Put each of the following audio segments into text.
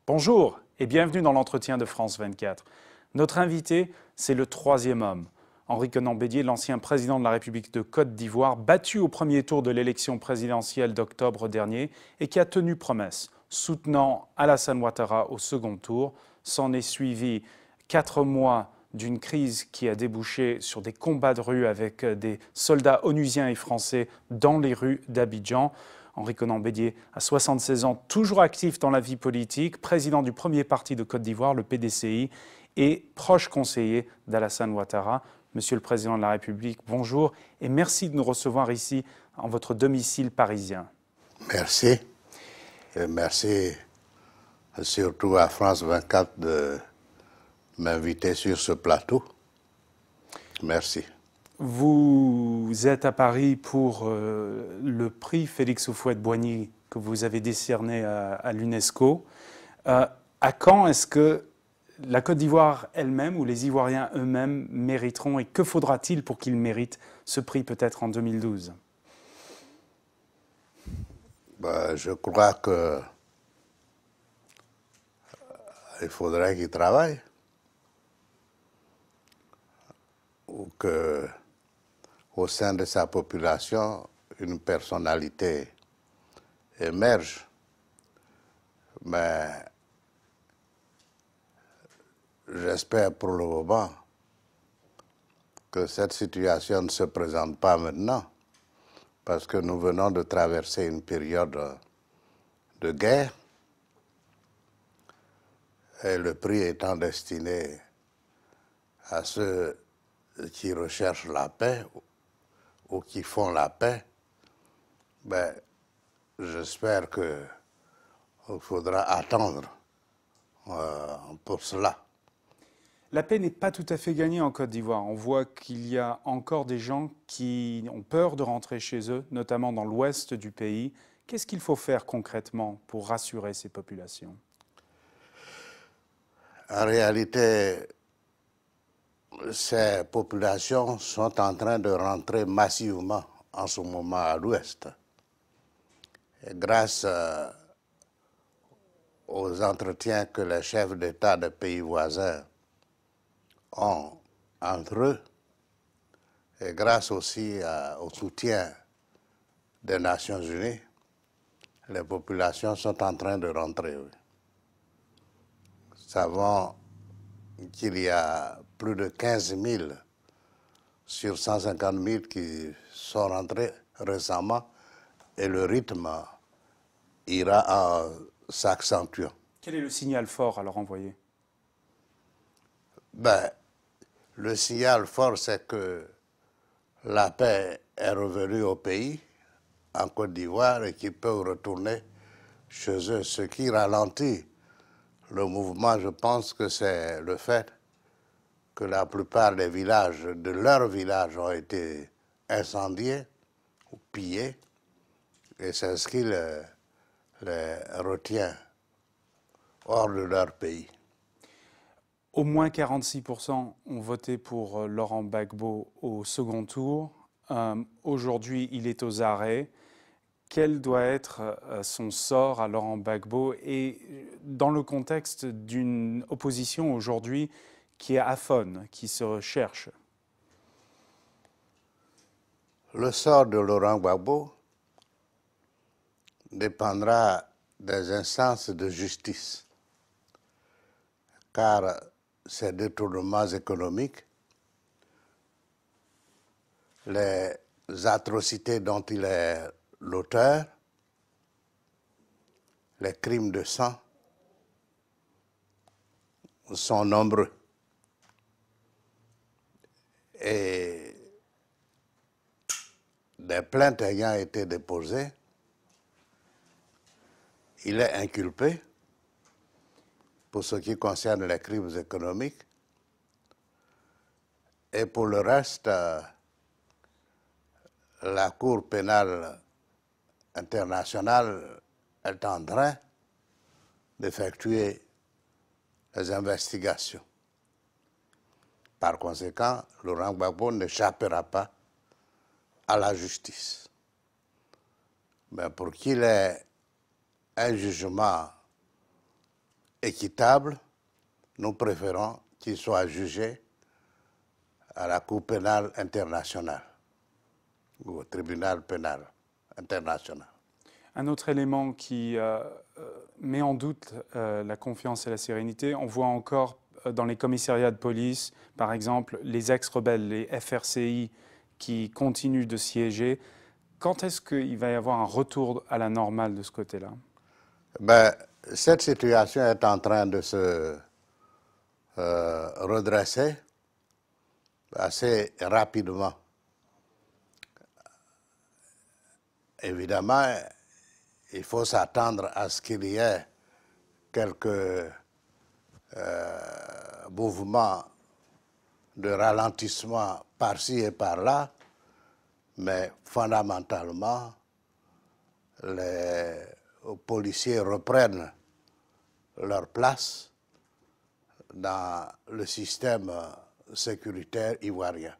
Bonjour et bienvenue dans l'entretien de France 24. Notre invité, c'est le troisième homme. Henri Konan Bédié, l'ancien président de la République de Côte d'Ivoire, battu au premier tour de l'élection présidentielle d'octobre dernier et qui a tenu promesse, soutenant Alassane Ouattara au second tour. S'en est suivi 4 mois d'une crise qui a débouché sur des combats de rue avec des soldats onusiens et français dans les rues d'Abidjan. Henri Konan Bédié a 76 ans, toujours actif dans la vie politique, président du premier parti de Côte d'Ivoire, le PDCI, et proche conseiller d'Alassane Ouattara. Monsieur le Président de la République, bonjour et merci de nous recevoir ici en votre domicile parisien. Merci. Et merci surtout à France 24 de m'inviter sur ce plateau. Merci. Vous êtes à Paris pour le prix Félix Houphouët-Boigny que vous avez décerné à l'UNESCO. À quand est-ce que la Côte d'Ivoire elle-même ou les Ivoiriens eux-mêmes mériteront et que faudra-t-il pour qu'ils méritent ce prix peut-être en 2012 ? Je crois que il faudrait qu'ils travaillent ou que au sein de sa population, une personnalité émerge. Mais j'espère pour le moment que cette situation ne se présente pas maintenant, parce que nous venons de traverser une période de guerre et le prix étant destiné à ceux qui recherchent la paix ou qui font la paix, j'espère qu'il faudra attendre pour cela. La paix n'est pas tout à fait gagnée en Côte d'Ivoire. On voit qu'il y a encore des gens qui ont peur de rentrer chez eux, notamment dans l'ouest du pays. Qu'est-ce qu'il faut faire concrètement pour rassurer ces populations ? En réalité, ces populations sont en train de rentrer massivement en ce moment à l'ouest. Et grâce aux entretiens que les chefs d'État des pays voisins ont entre eux, et grâce aussi au soutien des Nations Unies, les populations sont en train de rentrer. Oui. Nous savons qu'il y a plus de 15 000 sur 150 000 qui sont rentrés récemment et le rythme ira en s'accentuant. Quel est le signal fort à leur envoyer ? Le signal fort, c'est que la paix est revenue au pays, en Côte d'Ivoire, et qu'ils peuvent retourner chez eux. Ce qui ralentit le mouvement, je pense que c'est le fait que la plupart des villages, de leurs villages, ont été incendiés ou pillés, et c'est ce qui les retient hors de leur pays. Au moins 46% ont voté pour Laurent Gbagbo au second tour. Aujourd'hui, il est aux arrêts. Quel doit être son sort à Laurent Gbagbo et dans le contexte d'une opposition aujourd'hui qui est aphone, qui se cherche? Le sort de Laurent Gbagbo dépendra des instances de justice, car ces détournements économiques, les atrocités dont il est l'auteur, les crimes de sang sont nombreux. Et des plaintes ayant été déposées, il est inculpé pour ce qui concerne les crimes économiques. Et pour le reste, la Cour pénale internationale est en train d'effectuer les investigations. Par conséquent, Laurent Gbagbo n'échappera pas à la justice. Mais pour qu'il ait un jugement équitable, nous préférons qu'il soit jugé à la Cour pénale internationale ou au tribunal pénal international. Un autre élément qui met en doute la confiance et la sérénité, on voit encore dans les commissariats de police, par exemple, les ex-rebelles, les FRCI, qui continuent de siéger. Quand est-ce qu'il va y avoir un retour à la normale de ce côté-là? Ben, cette situation est en train de se redresser assez rapidement. Évidemment, il faut s'attendre à ce qu'il y ait quelques mouvements de ralentissement par-ci et par-là, mais fondamentalement, les policiers reprennent leur place dans le système sécuritaire ivoirien.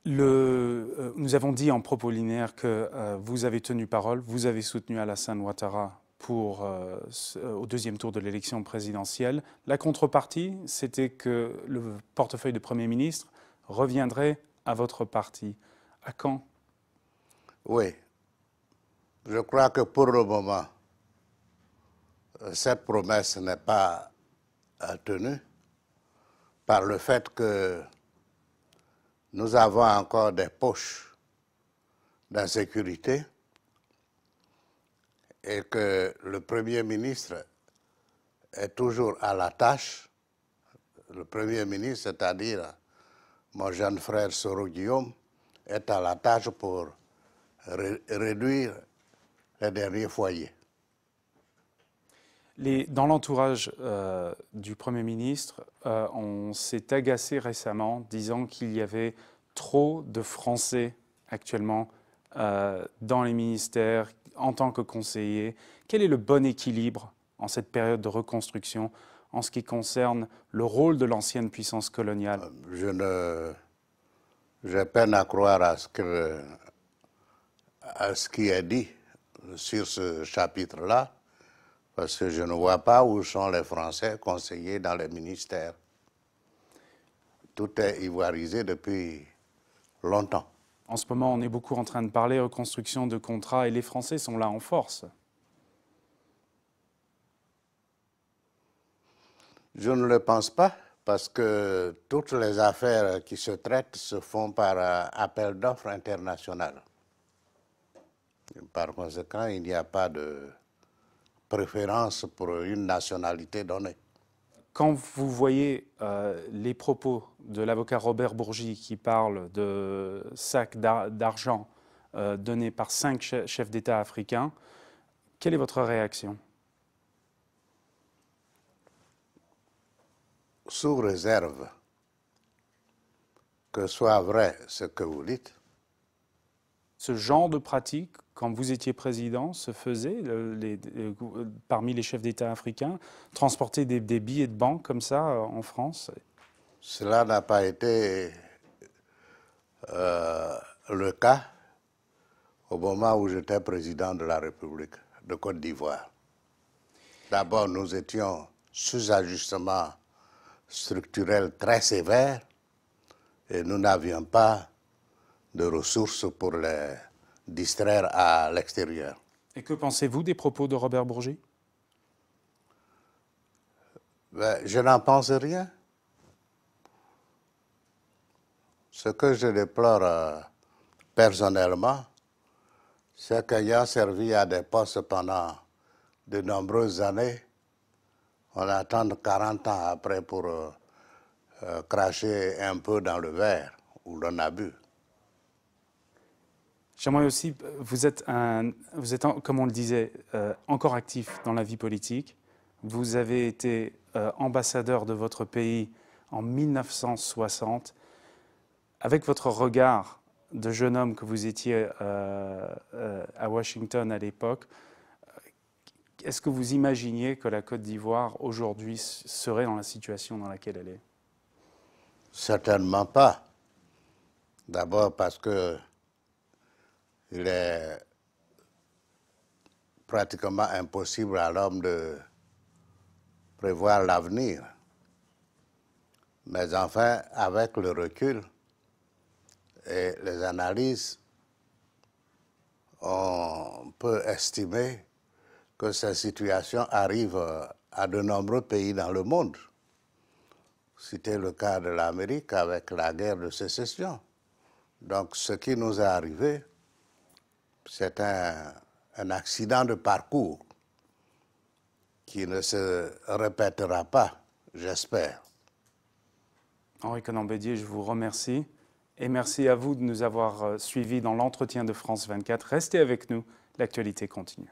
Nous avons dit en propos linéaire que vous avez tenu parole, vous avez soutenu Alassane Ouattara au deuxième tour de l'élection présidentielle. La contrepartie, c'était que le portefeuille de Premier ministre reviendrait à votre parti. À quand? Oui, je crois que pour le moment, cette promesse n'est pas tenue par le fait que nous avons encore des poches d'insécurité et que le Premier ministre est toujours à la tâche. Le Premier ministre, c'est-à-dire mon jeune frère Soro Guillaume, est à la tâche pour réduire les derniers foyers. Dans l'entourage du Premier ministre, on s'est agacé récemment disant qu'il y avait trop de Français actuellement dans les ministères en tant que conseillers. Quel est le bon équilibre en cette période de reconstruction en ce qui concerne le rôle de l'ancienne puissance coloniale? J'ai peine à croire à ce qui est dit sur ce chapitre-là, parce que je ne vois pas où sont les Français conseillers dans les ministères. Tout est ivoirisé depuis longtemps. En ce moment, on est beaucoup en train de parler reconstruction de contrats et les Français sont là en force. Je ne le pense pas, parce que toutes les affaires qui se traitent se font par appel d'offres international. Par conséquent, il n'y a pas de préférence pour une nationalité donnée. Quand vous voyez les propos de l'avocat Robert Bourgi qui parle de sacs d'argent donnés par 5 chefs d'État africains, quelle est votre réaction? Sous réserve que soit vrai ce que vous dites. Ce genre de pratique, quand vous étiez président, se faisait parmi les chefs d'État africains, transporter des billets de banque comme ça en France? Cela n'a pas été le cas au moment où j'étais président de la République de Côte d'Ivoire. D'abord, nous étions sous ajustement structurel très sévère et nous n'avions pas de ressources pour les distraire à l'extérieur. Et que pensez-vous des propos de Robert Bourgi? Je n'en pense rien. Ce que je déplore personnellement, c'est qu'ayant servi à des postes pendant de nombreuses années, on attend 40 ans après pour cracher un peu dans le verre où l'on a bu. J'aimerais aussi, vous êtes, comme on le disait, encore actif dans la vie politique. Vous avez été ambassadeur de votre pays en 1960. Avec votre regard de jeune homme que vous étiez à Washington à l'époque, est-ce que vous imaginiez que la Côte d'Ivoire aujourd'hui serait dans la situation dans laquelle elle est? Certainement pas. D'abord parce que il est pratiquement impossible à l'homme de prévoir l'avenir. Mais enfin, avec le recul et les analyses, on peut estimer que cette situation arrive à de nombreux pays dans le monde. C'était le cas de l'Amérique avec la guerre de sécession. Donc ce qui nous est arrivé, c'est un accident de parcours qui ne se répétera pas, j'espère. Henri-Konan Bédier, je vous remercie. Et merci à vous de nous avoir suivis dans l'entretien de France 24. Restez avec nous, l'actualité continue.